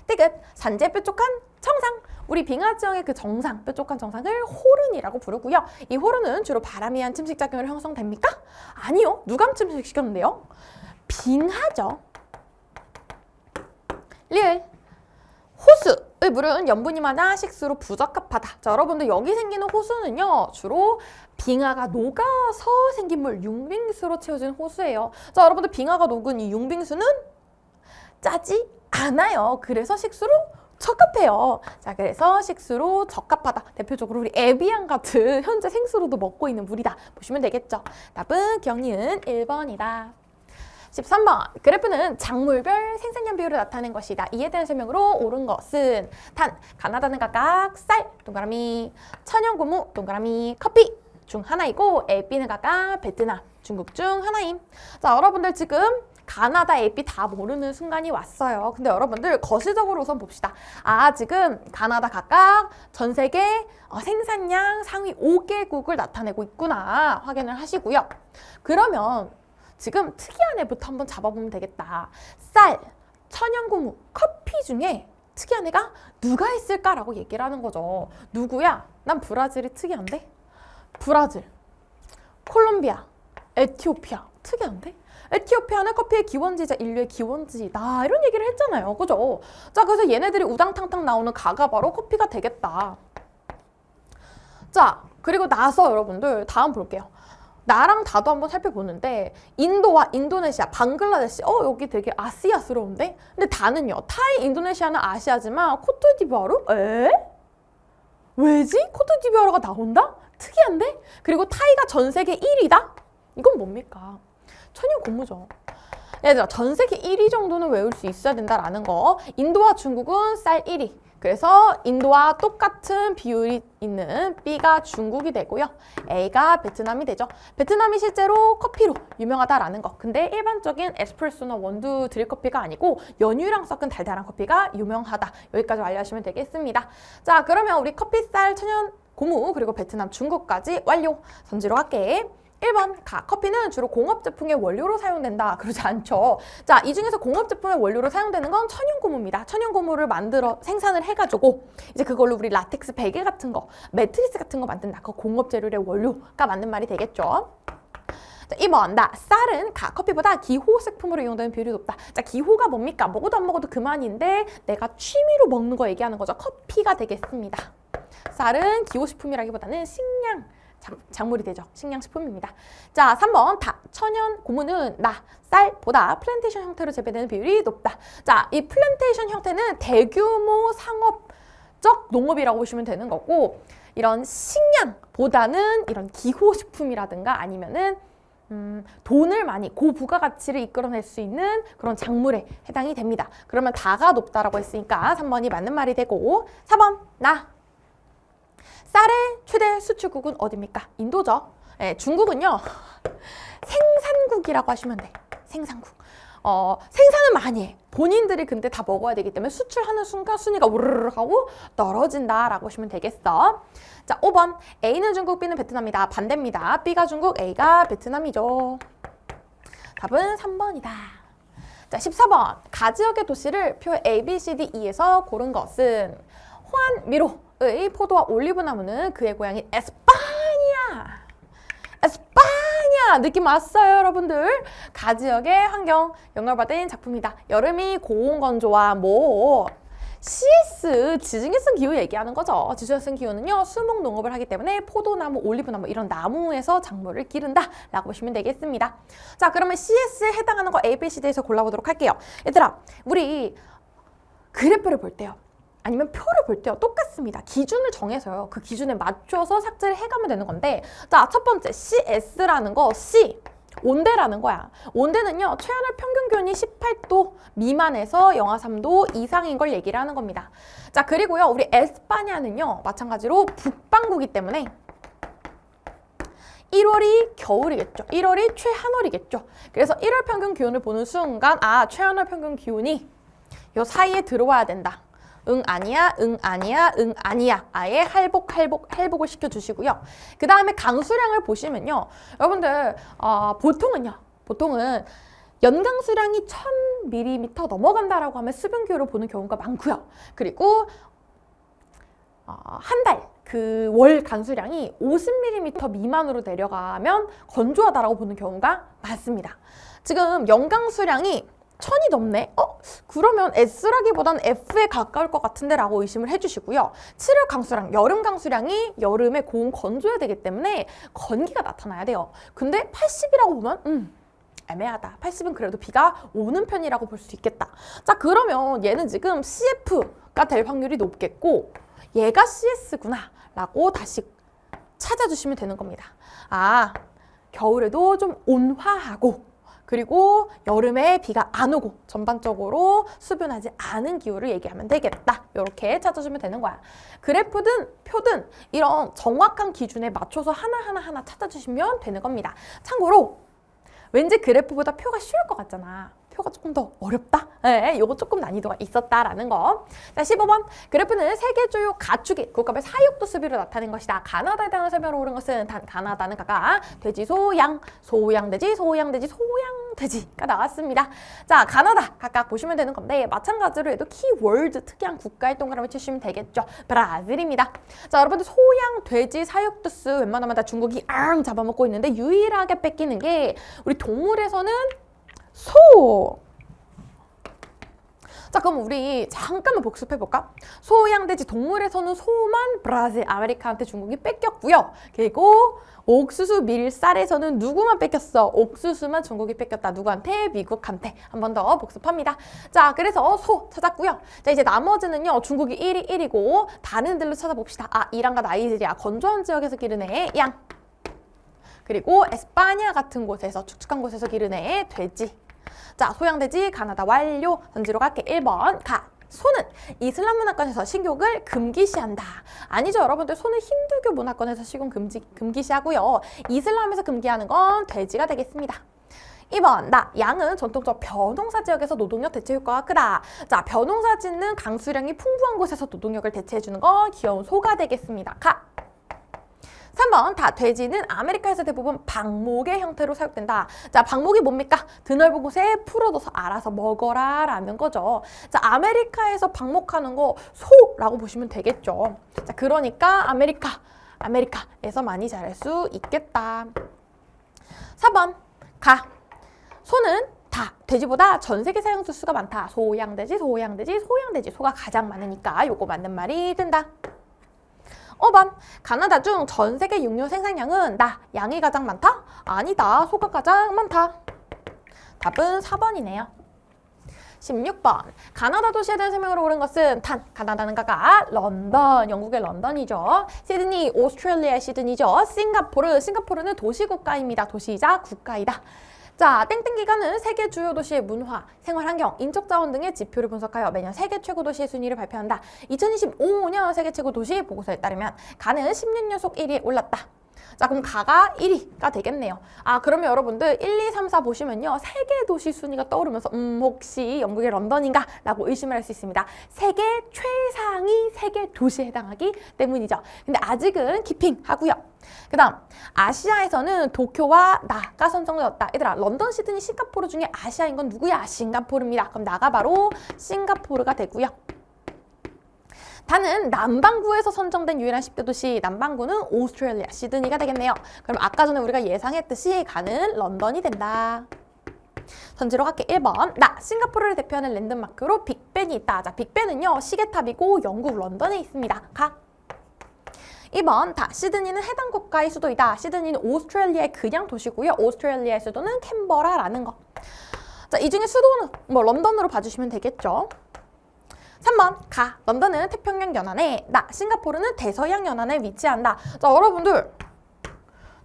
디귿 산지의 뾰족한 정상, 우리 빙하 지형의 그 정상, 뾰족한 정상을 호른이라고 부르고요. 이 호른은 주로 바람이 한 침식작용으로 형성됩니까? 아니요. 누가 침식시켰는데요? 빙하죠. 리을 호수의 물은 염분이 많아 식수로 부적합하다. 자, 여러분들 여기 생기는 호수는요 주로 빙하가 녹아서 생긴 물, 융빙수로 채워진 호수예요. 자, 여러분들 빙하가 녹은 이 융빙수는 짜지 않아요. 그래서 식수로 적합해요. 자, 그래서 식수로 적합하다. 대표적으로 우리 에비앙 같은 현재 생수로도 먹고 있는 물이다. 보시면 되겠죠. 답은 기억, 니은 1번이다. 13번 그래프는 작물별 생산량 비율을 나타낸 것이다. 이에 대한 설명으로 옳은 것은 단, 가나다는 각각 쌀, 동그라미, 천연고무, 동그라미, 커피 중 하나이고 에피는 각각 베트남, 중국 중 하나임. 자, 여러분들 지금 가나다, 에피 다 모르는 순간이 왔어요. 근데 여러분들 거시적으로 우선 봅시다. 지금 가나다 각각 전 세계 생산량 상위 5개국을 나타내고 있구나 확인을 하시고요. 그러면 지금 특이한 애부터 한번 잡아보면 되겠다. 쌀, 천연고무, 커피 중에 특이한 애가 누가 있을까라고 얘기를 하는 거죠. 누구야? 난 브라질이 특이한데? 브라질, 콜롬비아, 에티오피아 특이한데? 에티오피아는 커피의 기원지이자 인류의 기원지다. 이런 얘기를 했잖아요. 그죠? 자, 그래서 얘네들이 우당탕탕 나오는 가가 바로 커피가 되겠다. 자, 그리고 나서 여러분들 다음 볼게요. 나랑 다도 한번 살펴보는데 인도와 인도네시아, 방글라데시 여기 되게 아시아스러운데? 근데 다는요. 타이, 인도네시아는 아시아지만 코트디부아르? 왜지? 코트디부아르가 나온다? 특이한데? 그리고 타이가 전 세계 1위다? 이건 뭡니까? 천연고무죠. 얘들아, 전 세계 1위 정도는 외울 수 있어야 된다라는 거. 인도와 중국은 쌀 1위. 그래서 인도와 똑같은 비율이 있는 B가 중국이 되고요. A가 베트남이 되죠. 베트남이 실제로 커피로 유명하다라는 거. 근데 일반적인 에스프레소나 원두 드립커피가 아니고 연유랑 섞은 달달한 커피가 유명하다. 여기까지 완료하시면 되겠습니다. 자, 그러면 우리 커피, 쌀, 천연 고무, 그리고 베트남, 중국까지 완료. 선지로 갈게. 1번 가. 커피는 주로 공업 제품의 원료로 사용된다. 그러지 않죠. 자, 이 중에서 공업 제품의 원료로 사용되는 건 천연고무입니다. 천연고무를 만들어 생산을 해가지고 이제 그걸로 우리 라텍스 베개 같은 거, 매트리스 같은 거 만든다. 그 공업 재료의 원료가 맞는 말이 되겠죠. 자, 2번 쌀은 커피보다 기호식품으로 이용되는 비율이 높다. 자, 기호가 뭡니까? 먹어도 안 먹어도 그만인데 내가 취미로 먹는 거 얘기하는 거죠. 커피가 되겠습니다. 쌀은 기호식품이라기보다는 식량 작물이 되죠. 식량식품입니다. 자, 3번 천연 고무는 쌀보다 플랜테이션 형태로 재배되는 비율이 높다. 자, 이 플랜테이션 형태는 대규모 상업적 농업이라고 보시면 되는 거고, 이런 식량보다는 이런 기호식품이라든가 아니면은 돈을 많이 고부가가치를 이끌어낼 수 있는 그런 작물에 해당이 됩니다. 그러면 다가 높다라고 했으니까 3번이 맞는 말이 되고, 4번 쌀의 최대 수출국은 어디입니까? 인도죠. 네, 중국은요 생산국이라고 하시면 돼. 생산국. 생산은 많이 해. 본인들이 근데 다 먹어야 되기 때문에 수출하는 순간 순위가 우르르 하고 떨어진다라고 보시면 되겠어. 자, 5번 A는 중국, B는 베트남이다. 반대입니다. B가 중국, A가 베트남이죠. 답은 3번이다. 자, 14번 가 지역의 도시를 표 A, B, C, D, E에서 고른 것은 호안 미로의 포도와 올리브나무는 그의 고향인 에스파냐. 에스파냐 느낌 왔어요, 여러분들? 가 지역의 환경 영향받은 작품이다. 여름이 고온 건조와 CS 지중해성 기후 얘기하는 거죠. 지중해성 기후는요 수목 농업을 하기 때문에 포도나무, 올리브나무 이런 나무에서 작물을 기른다 라고 보시면 되겠습니다. 자, 그러면 CS에 해당하는 거 A, B, C, D에서 골라보도록 할게요. 얘들아, 우리 그래프를 볼 때요 아니면 표를 볼 때요 똑같습니다. 기준을 정해서요 그 기준에 맞춰서 삭제를 해가면 되는 건데, 자, 첫 번째 CS라는 거 C 온대라는 거야. 온대는요 최하늘 평균 기온이 18도 미만에서 영하 3도 이상인 걸 얘기를 하는 겁니다. 자, 그리고요 우리 에스파냐는요 마찬가지로 북반구이기 때문에 1월이 겨울이겠죠. 1월이 최한월이겠죠. 그래서 1월 평균 기온을 보는 순간 최한월 평균 기온이 요 사이에 들어와야 된다. 응 아니야, 응 아니야, 응 아니야. 아예 할복을 시켜주시고요. 그 다음에 강수량을 보시면요, 여러분들 보통은 연강수량이 1000mm 넘어간다라고 하면 수변기후를 보는 경우가 많고요. 그리고 한 달 그 월 강수량이 50mm 미만으로 내려가면 건조하다라고 보는 경우가 많습니다. 지금 연강수량이 1000이 넘네? 그러면 S라기보단 F에 가까울 것 같은데 라고 의심을 해주시고요. 7월 강수량, 여름 강수량이 여름에 고온 건조해야 되기 때문에 건기가 나타나야 돼요. 근데 80이라고 보면 애매하다. 80은 그래도 비가 오는 편이라고 볼 수 있겠다. 자, 그러면 얘는 지금 CF가 될 확률이 높겠고 얘가 CS구나 라고 다시 찾아주시면 되는 겁니다. 겨울에도 좀 온화하고 그리고 여름에 비가 안 오고 전반적으로 수변하지 않은 기후를 얘기하면 되겠다. 이렇게 찾아주면 되는 거야. 그래프든 표든 이런 정확한 기준에 맞춰서 하나하나 찾아주시면 되는 겁니다. 참고로 왠지 그래프보다 표가 쉬울 것 같잖아. 표가 조금 더 어렵다? 네, 요거 조금 난이도가 있었다라는 거. 자, 15번. 그래프는 세계 주요 가축의 국가별 사육도 수비를 나타낸 것이다. 가나다에 대한 설명을 옳은 것은 단 가나다는 각각 돼지, 소양돼지, 소양돼지가 나왔습니다. 자, 가나다 각각 보시면 되는 건데 마찬가지로 해도 키월드 특이한 국가의 동그라미 치시면 되겠죠. 브라질입니다. 자, 여러분들 소양돼지 사육두스 웬만하면 다 중국이 잡아먹고 있는데 유일하게 뺏기는 게 우리 동물에서는 소! 자, 그럼 우리 잠깐만 복습해볼까? 소양돼지 동물에서는 소만 브라질, 아메리카한테 중국이 뺏겼고요. 그리고 옥수수, 밀, 쌀에서는 누구만 뺏겼어? 옥수수만 중국이 뺏겼다. 누구한테? 미국한테. 한 번 더 복습합니다. 자, 그래서 소 찾았고요. 자, 이제 나머지는요. 중국이 1이 1이고 다른 데로 찾아봅시다. 이란과 나이지리아 건조한 지역에서 기르네. 양. 그리고 에스파냐 같은 곳에서 축축한 곳에서 기르네. 돼지. 자, 소양돼지 가나다 완료. 던지러 갈게. 1번 소는 이슬람 문화권에서 식욕을 금기시한다. 아니죠, 여러분들. 소는 힌두교 문화권에서 식용 금기시하고요. 이슬람에서 금기하는 건 돼지가 되겠습니다. 2번 양은 전통적 벼농사 지역에서 노동력 대체 효과가 크다. 자, 벼농사 짓는 강수량이 풍부한 곳에서 노동력을 대체해주는 건 귀여운 소가 되겠습니다. 3번 다 돼지는 아메리카에서 대부분 방목의 형태로 사육된다. 자, 방목이 뭡니까? 드넓은 곳에 풀어둬서 알아서 먹어라 라는 거죠. 자, 아메리카에서 방목하는 거 소라고 보시면 되겠죠. 자, 그러니까 아메리카에서 많이 자랄 수 있겠다. 4번 가. 소는 다 돼지보다 전 세계 사용 수가 많다. 소양돼지. 소가 가장 많으니까 요거 맞는 말이 된다. 5번 가나다 중 전 세계 육류 생산량은 양이 가장 많다? 아니다. 소가 가장 많다. 답은 4번이네요. 16번 가나다 도시에 대한 설명으로 옳은 것은 가나다는 가가 런던, 영국의 런던이죠. 시드니, 오스트레일리아의 시드니죠. 싱가포르는 도시국가입니다. 도시이자 국가이다. 자, 땡땡 기관은 세계 주요 도시의 문화, 생활환경, 인적자원 등의 지표를 분석하여 매년 세계 최고 도시의 순위를 발표한다. 2025년 세계 최고 도시 보고서에 따르면 가는 10년 연속 1위에 올랐다. 자, 그럼 가가 1위가 되겠네요. 아, 그러면 여러분들 1, 2, 3, 4 보시면요. 세계 도시 순위가 떠오르면서 혹시 영국의 런던인가? 라고 의심을 할 수 있습니다. 세계 최상위 세계 도시에 해당하기 때문이죠. 근데 아직은 키핑하고요. 그 다음 아시아에서는 도쿄와 나가 선정되었다. 얘들아, 런던, 시드니, 싱가포르 중에 아시아인 건 누구야? 싱가포르입니다. 그럼 나가 바로 싱가포르가 되고요. 다는 남반구에서 선정된 유일한 10대 도시, 남반구는 오스트레일리아, 시드니가 되겠네요. 그럼 아까 전에 우리가 예상했듯이 가는 런던이 된다. 선지로 갈게. 1번 싱가포르를 대표하는 랜드마크로 빅벤이 있다. 자, 빅벤은요 시계탑이고 영국 런던에 있습니다. 가. 2번 시드니는 해당 국가의 수도이다. 시드니는 오스트레일리아의 그냥 도시고요. 오스트레일리아의 수도는 캔버라라는 거. 자, 이 중에 수도는 런던으로 봐주시면 되겠죠. 3번 런던은 태평양 연안에, 싱가포르는 대서양 연안에 위치한다. 자, 여러분들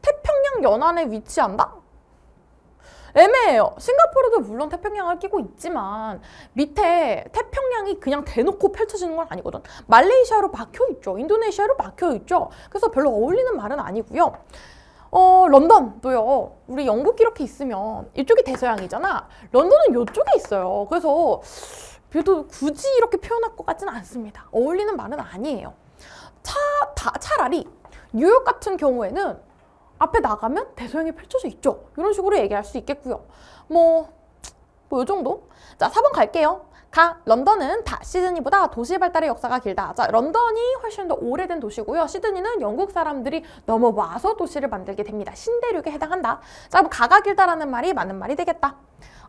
태평양 연안에 위치한다? 애매해요. 싱가포르도 물론 태평양을 끼고 있지만 밑에 태평양이 그냥 대놓고 펼쳐지는 건 아니거든. 말레이시아로 막혀있죠. 인도네시아로 막혀있죠. 그래서 별로 어울리는 말은 아니고요. 런던도요. 우리 영국 이렇게 있으면 이쪽이 대서양이잖아. 런던은 이쪽에 있어요. 그래서 그래도 굳이 이렇게 표현할 것 같지는 않습니다. 어울리는 말은 아니에요. 차라리 뉴욕 같은 경우에는 앞에 나가면 대서양이 펼쳐져 있죠. 이런 식으로 얘기할 수 있겠고요. 요 정도? 자, 4번 갈게요. 런던은 시드니보다 도시 발달의 역사가 길다. 자, 런던이 훨씬 더 오래된 도시고요. 시드니는 영국 사람들이 넘어와서 도시를 만들게 됩니다. 신대륙에 해당한다. 자, 그럼 가가 길다라는 말이 맞는 말이 되겠다.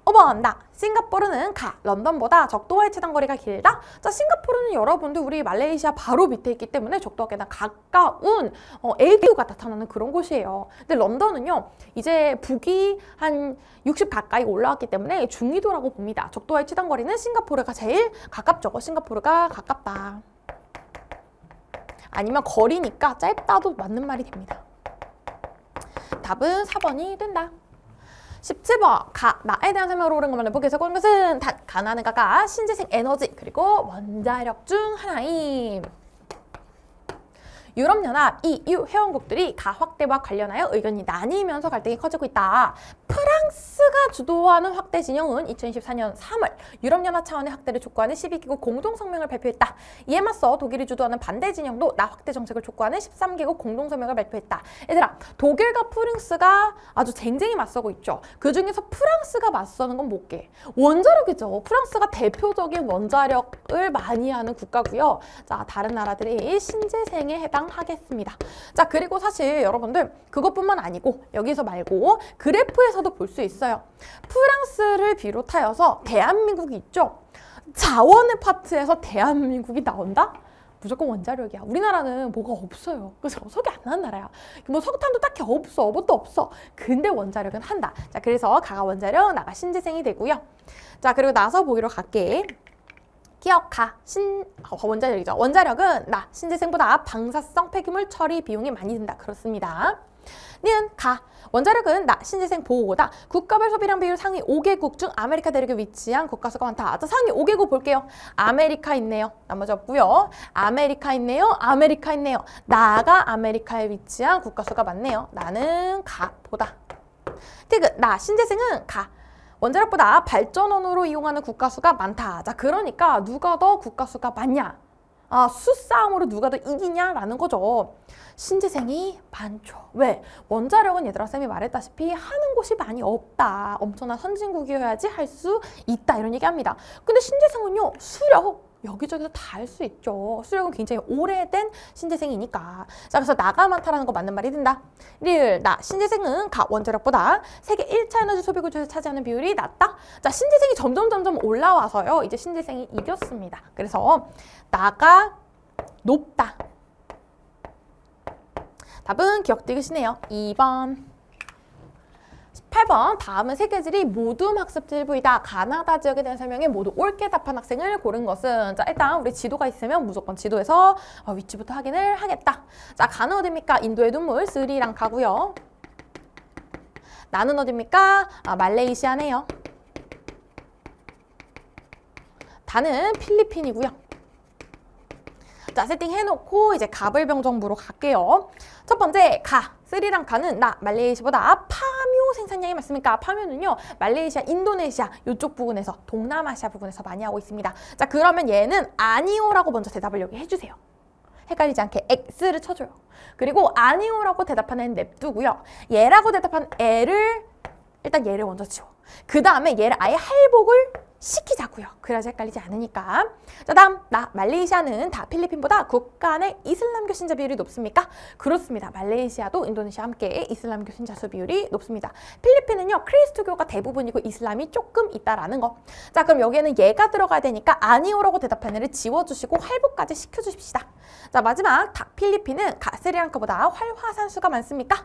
5번 싱가포르는 런던보다 적도와 해치당 거리가 길다. 자, 싱가포르는 여러분들 우리 말레이시아 바로 밑에 있기 때문에 적도와 꽤나 가까운 LDU가 나타나는 그런 곳이에요. 근데 런던은요 이제 북이 한 60 가까이 올라왔기 때문에 중위도라고 봅니다. 적도와 해치당 거리는 싱가포르가 제일 가깝죠. 싱가포르가 가깝다. 아니면 거리니까 짧다도 맞는 말이 됩니다. 답은 4번이 된다. 17번 나에 대한 설명으로 옳은 것만 보기에서 옳은 것은 가나는 가가 신재생 에너지 그리고 원자력 중 하나임. 유럽연합 EU 회원국들이 가 확대와 관련하여 의견이 나뉘면서 갈등이 커지고 있다. 프랑스가 주도하는 확대 진영은 2024년 3월 유럽연합 차원의 확대를 촉구하는 12개국 공동성명을 발표했다. 이에 맞서 독일이 주도하는 반대 진영도 확대 정책을 촉구하는 13개국 공동성명을 발표했다. 얘들아, 독일과 프랑스가 아주 쟁쟁이 맞서고 있죠. 그 중에서 프랑스가 맞서는 건 뭐게? 원자력이죠. 프랑스가 대표적인 원자력을 많이 하는 국가고요. 자, 다른 나라들이 신재생에 해당하겠습니다. 자, 그리고 사실 여러분들 그것뿐만 아니고 여기서 말고 그래프에서도 볼 수 있어요. 프랑스를 비롯하여서 대한민국이 있죠. 자원의 파트에서 대한민국이 나온다? 무조건 원자력이야. 우리나라는 뭐가 없어요. 그래서 석이 안 나는 나라야. 석탄도 딱히 없어. 뭣도 없어. 근데 원자력은 한다. 자, 그래서 가가 원자력, 나가 신재생이 되고요. 자, 그리고 나서 보기로 갈게. 기억 원자력이죠. 원자력은 신재생보다 방사성 폐기물 처리 비용이 많이 든다. 그렇습니다. 니은 원자력은 신재생 보호고다. 국가별 소비량 비율 상위 5개국 중 아메리카 대륙에 위치한 국가 수가 많다. 자, 상위 5개국 볼게요. 아메리카 있네요. 나머지 없고요. 아메리카 있네요. 나가 아메리카에 위치한 국가 수가 많네요. 나는 보다. 티귿 신재생은 원자력보다 발전원으로 이용하는 국가 수가 많다. 자, 그러니까 누가 더 국가 수가 많냐? 수싸움으로 누가 더 이기냐라는 거죠. 신재생이 많죠. 왜? 원자력은 얘들아 쌤이 말했다시피 하는 곳이 많이 없다. 엄청난 선진국이어야지 할 수 있다. 이런 얘기합니다. 근데 신재생은요. 수력 여기저기서 다 할 수 있죠. 수력은 굉장히 오래된 신재생이니까. 자, 그래서 나가 많다라는 거 맞는 말이 된다. 신재생은 원자력보다 세계 1차 에너지 소비 구조에서 차지하는 비율이 낮다. 자, 신재생이 점점 올라와서요. 이제 신재생이 이겼습니다. 그래서 나가 높다. 답은 기억되시네요. 2번. 18번. 다음은 세계지리 모둠 학습지 일부이다. 가나다 지역에 대한 설명에 모두 옳게 답한 학생을 고른 것은, 자, 일단 우리 지도가 있으면 무조건 지도에서 위치부터 확인을 하겠다. 자, 가는 어디입니까? 인도의 눈물 스리랑카고요. 나는 어디입니까? 말레이시아네요. 다는 필리핀이고요. 자, 세팅해놓고 이제 가불병 정보로 갈게요. 첫 번째, 스리랑카는 말레이시아보다 파묘 생산량이 많습니까? 파묘는요, 말레이시아, 인도네시아 이쪽 부분에서, 동남아시아 부분에서 많이 하고 있습니다. 자, 그러면 얘는 아니오라고 먼저 대답을 여기 해주세요. 헷갈리지 않게 X를 쳐줘요. 그리고 아니오라고 대답하는 애는 냅두고요. 얘라고 대답한 애를, 일단 얘를 먼저 치워. 그 다음에 얘를 아예 할복을 시키자고요. 그래야지 헷갈리지 않으니까. 자, 다음 말레이시아는 다 필리핀보다 국가 내 이슬람교 신자 비율이 높습니까? 그렇습니다. 말레이시아도 인도네시아 함께 이슬람교 신자 수 비율이 높습니다. 필리핀은요, 크리스토교가 대부분이고 이슬람이 조금 있다라는 거. 자, 그럼 여기에는 얘가 들어가야 되니까 아니오라고 대답한 애를 지워주시고 활복까지 시켜주십시다. 자, 마지막 필리핀은 스리랑카보다 활화산수가 많습니까?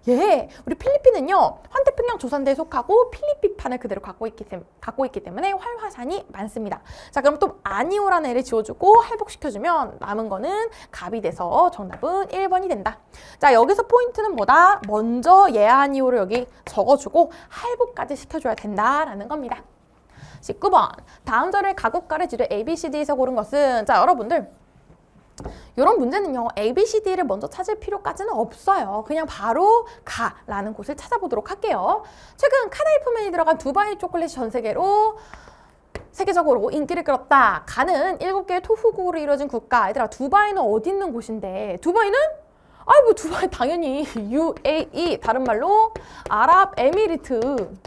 예, 우리 필리핀은요, 환태평양 조산대에 속하고 필리핀판을 그대로 갖고 있기 때문에 활화산이 많습니다. 자, 그럼 또 아니오라는 애를 지워주고 할복시켜주면 남은 거는 갑이 돼서 정답은 1번이 된다. 자, 여기서 포인트는 뭐다? 먼저 아니오를 여기 적어주고 할복까지 시켜줘야 된다라는 겁니다. 19번, 다음 절의 가국가를 지도 ABCD에서 고른 것은, 자, 여러분들 이런 문제는요, ABCD를 먼저 찾을 필요까지는 없어요. 그냥 바로 가라는 곳을 찾아보도록 할게요. 최근 카다이프맨이 들어간 두바이 초콜릿이 전 세계적으로 인기를 끌었다. 가는 7개의 토후국으로 이루어진 국가. 얘들아, 두바이는 어디 있는 곳인데? 두바이는? 두바이 당연히 UAE, 다른 말로 아랍에미리트.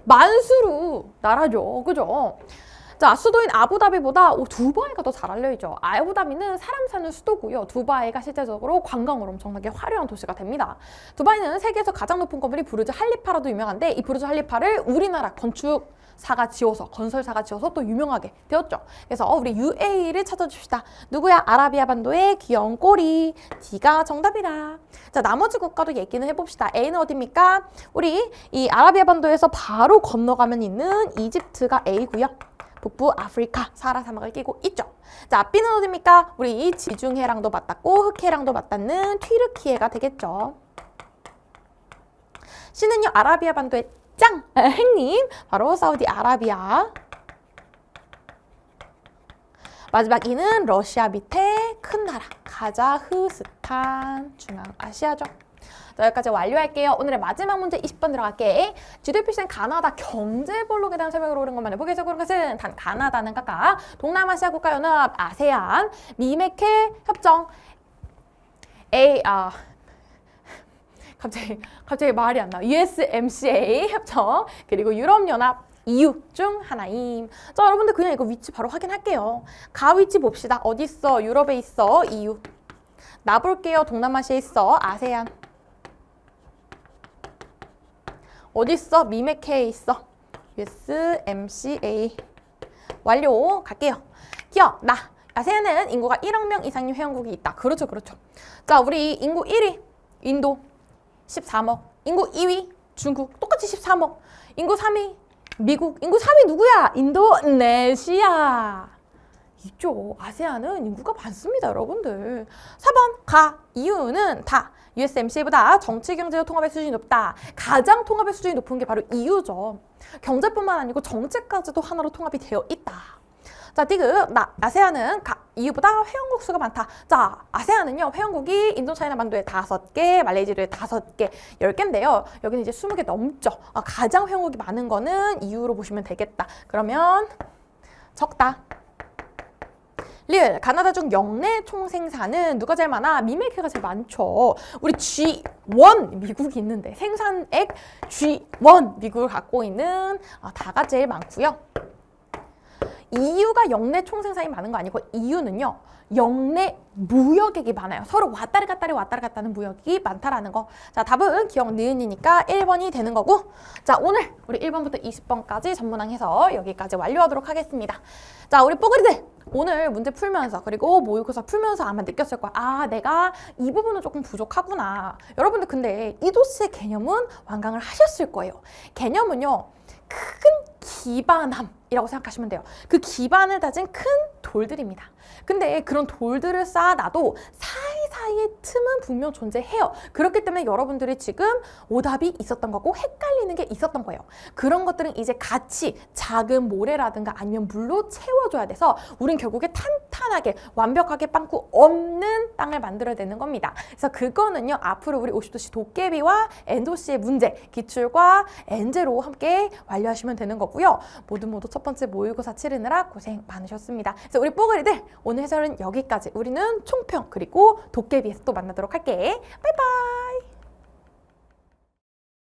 만수르 나라죠. 그죠? 자, 수도인 아부다비보다 두바이가 더 잘 알려있죠. 아부다비는 사람 사는 수도고요. 두바이가 실제적으로 관광으로 엄청나게 화려한 도시가 됩니다. 두바이는 세계에서 가장 높은 건물이 부르즈 할리파라도 유명한데, 이 부르즈 할리파를 우리나라 건설사가 지어서 또 유명하게 되었죠. 그래서 우리 UAE를 찾아줍시다. 누구야? 아라비아 반도의 귀여운 꼬리. D가 정답이다. 자, 나머지 국가도 얘기는 해봅시다. A는 어디입니까? 우리 이 아라비아 반도에서 바로 건너가면 있는 이집트가 A고요. 북부 아프리카 사하라 사막을 끼고 있죠. 자, B는 어디입니까? 우리 지중해랑도 맞닿고 흑해랑도 맞닿는 튀르키예가 되겠죠. C는요, 아라비아 반도의 행님, 바로 사우디아라비아. 마지막 E는 러시아 밑에 큰 나라, 카자흐스탄, 중앙아시아죠. 자, 여기까지 완료할게요. 오늘의 마지막 문제 20번 들어갈게. 지도에 표시된 가나다 경제블록에 대한 설명을 옳은 것만 해보겠죠. 그런 것은 단 가나다는 각각 동남아시아 국가연합, 아세안, 미메케 협정, 갑자기 말이 안 나. USMCA 협정, 그리고 유럽연합, EU 중 하나임. 자, 여러분들 그냥 이거 위치 바로 확인할게요. 가 위치 봅시다. 어디 있어? 유럽에 있어. EU. 나 볼게요. 동남아시아에 있어. 아세안. 어디 있어? 미메케에 있어. USMCA. 완료. 갈게요. 아세안은 인구가 1억 명 이상의 회원국이 있다. 그렇죠. 자, 우리 인구 1위 인도 13억. 인구 2위 중국 똑같이 13억. 인구 3위 미국. 인구 3위 누구야? 인도네시아. 있죠. 아세안은 인구가 많습니다, 여러분들. 4번 이유는 다 USMCA보다 정치, 경제적 통합의 수준이 높다. 가장 통합의 수준이 높은 게 바로 EU죠. 경제뿐만 아니고 정책까지도 하나로 통합이 되어 있다. 자, 아세안은 EU보다 회원국 수가 많다. 자, 아세안은요, 회원국이 인도차이나 반도에 5개, 말레이시아에 5개, 10개인데요. 여기는 이제 20개 넘죠. 가장 회원국이 많은 거는 EU로 보시면 되겠다. 그러면 적다. 리을, 가나다 중 영내 총생산은 누가 제일 많아? 미메이크가 제일 많죠. 우리 G1 미국이 있는데 생산액 G1 미국을 갖고 있는 다가 제일 많고요. EU가 영내 총생산이 많은 거 아니고 EU는요. 영내 무역액이 많아요. 서로 왔다리 갔다리 하는 무역이 많다라는 거. 자, 답은 기억 니은이니까 1번이 되는 거고. 자, 오늘 우리 1번부터 20번까지 전문항해서 여기까지 완료하도록 하겠습니다. 자, 우리 뽀글이들 오늘 문제 풀면서 그리고 모의고사 풀면서 아마 느꼈을 거야. 아, 내가 이 부분은 조금 부족하구나. 여러분들 근데 이도시의 개념은 완강을 하셨을 거예요. 개념은요. 큰 기반함이라고 생각하시면 돼요. 그 기반을 다진 큰 돌들입니다. 근데 그런 돌들을 쌓아놔도 사이사이의 틈은 분명 존재해요. 그렇기 때문에 여러분들이 지금 오답이 있었던 거고 헷갈리는 게 있었던 거예요. 그런 것들은 이제 같이 작은 모래라든가 아니면 물로 채워줘야 돼서 우린 결국에 탄탄하게 완벽하게 빵꾸 없는 땅을 만들어야 되는 겁니다. 그래서 그거는요. 앞으로 우리 50도씨 도깨비와 엔도씨의 문제, 기출과 엔제로 함께 완료하시면 되는 거고요. 모두 첫 번째 모의고사 치르느라 고생 많으셨습니다. 그래서 우리 뽀글이들 오늘 해설은 여기까지. 우리는 총평 그리고 도깨비에서 또 만나도록 할게. 바이바이.